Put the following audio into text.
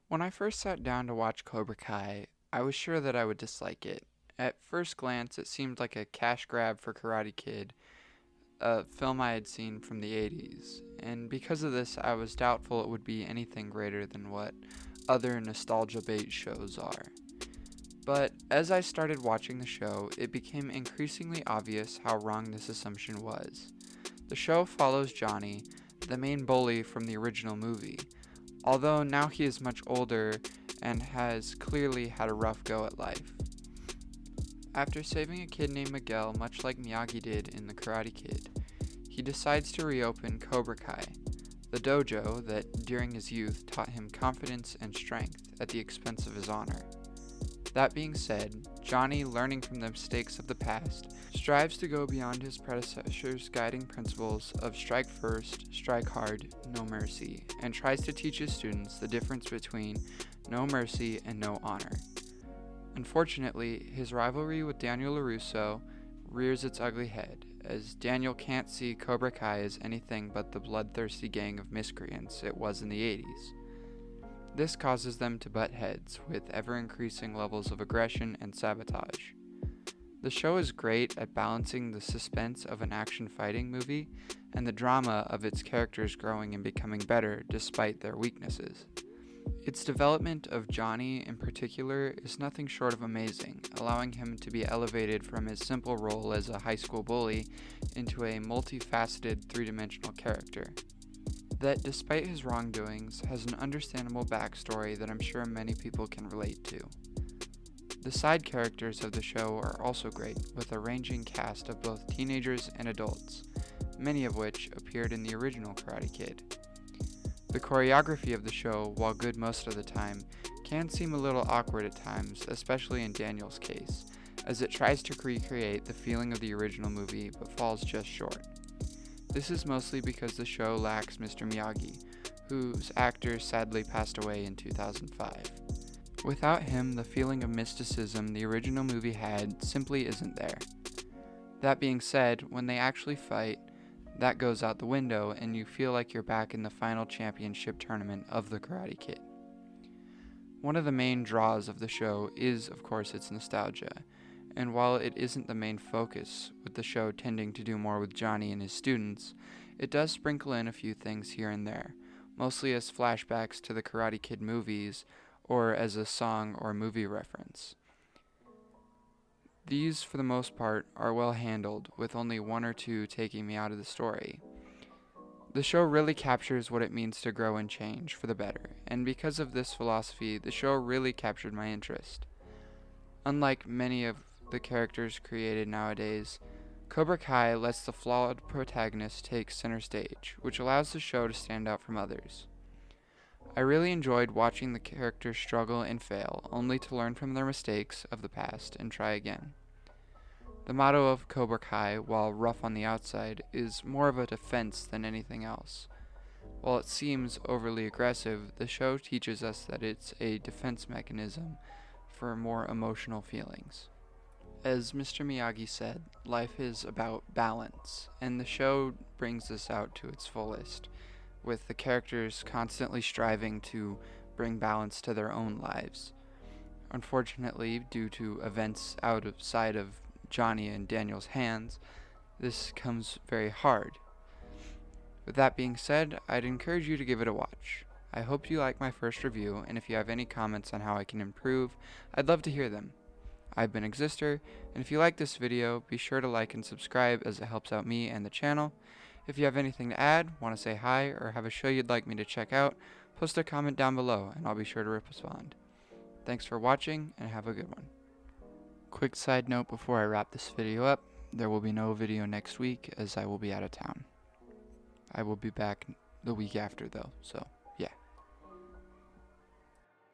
When I first sat down to watch Cobra Kai, I was sure that I would dislike it. At first glance, it seemed like a cash grab for Karate Kid, a film I had seen from the 80s, and because of this, I was doubtful it would be anything greater than what other nostalgia bait shows are. But as I started watching the show, it became increasingly obvious how wrong this assumption was. The show follows Johnny, the main bully from the original movie, although now he is much older and has clearly had a rough go at life. After saving a kid named Miguel, much like Miyagi did in The Karate Kid, he decides to reopen Cobra Kai, the dojo that during his youth taught him confidence and strength at the expense of his honor. That being said, Johnny, learning from the mistakes of the past, strives to go beyond his predecessors' guiding principles of strike first, strike hard, no mercy, and tries to teach his students the difference between no mercy and no honor. Unfortunately, his rivalry with Daniel LaRusso rears its ugly head, as Daniel can't see Cobra Kai as anything but the bloodthirsty gang of miscreants it was in the 80s. This causes them to butt heads with ever-increasing levels of aggression and sabotage. The show is great at balancing the suspense of an action fighting movie and the drama of its characters growing and becoming better despite their weaknesses. Its development of Johnny in particular is nothing short of amazing, allowing him to be elevated from his simple role as a high school bully into a multifaceted three-dimensional character that, despite his wrongdoings, has an understandable backstory that I'm sure many people can relate to. The side characters of the show are also great, with a ranging cast of both teenagers and adults, many of which appeared in the original Karate Kid. The choreography of the show, while good most of the time, can seem a little awkward at times, especially in Daniel's case, as it tries to recreate the feeling of the original movie but falls just short. This is mostly because the show lacks Mr. Miyagi, whose actor sadly passed away in 2005. Without him, the feeling of mysticism the original movie had simply isn't there. That being said, when they actually fight, that goes out the window and you feel like you're back in the final championship tournament of the Karate Kid. One of the main draws of the show is, of course, its nostalgia, and while it isn't the main focus, with the show tending to do more with Johnny and his students, it does sprinkle in a few things here and there, mostly as flashbacks to the Karate Kid movies or as a song or movie reference. These, for the most part, are well handled, with only one or two taking me out of the story. The show really captures what it means to grow and change for the better, and because of this philosophy, the show really captured my interest. Unlike many of the characters created nowadays, Cobra Kai lets the flawed protagonist take center stage, which allows the show to stand out from others. I really enjoyed watching the characters struggle and fail, only to learn from their mistakes of the past and try again. The motto of Cobra Kai, while rough on the outside, is more of a defense than anything else. While it seems overly aggressive, the show teaches us that it's a defense mechanism for more emotional feelings. As Mr. Miyagi said, life is about balance, and the show brings this out to its fullest, with the characters constantly striving to bring balance to their own lives. Unfortunately, due to events outside of Johnny and Daniel's hands, this comes very hard. With that being said, I'd encourage you to give it a watch. I hope you like my first review, and if you have any comments on how I can improve, I'd love to hear them. I've been Existore, and if you like this video, be sure to like and subscribe as it helps out me and the channel. If you have anything to add, want to say hi, or have a show you'd like me to check out, post a comment down below and I'll be sure to respond. Thanks for watching, and have a good one. Quick side note before I wrap this video up, there will be no video next week as I will be out of town. I will be back the week after though, so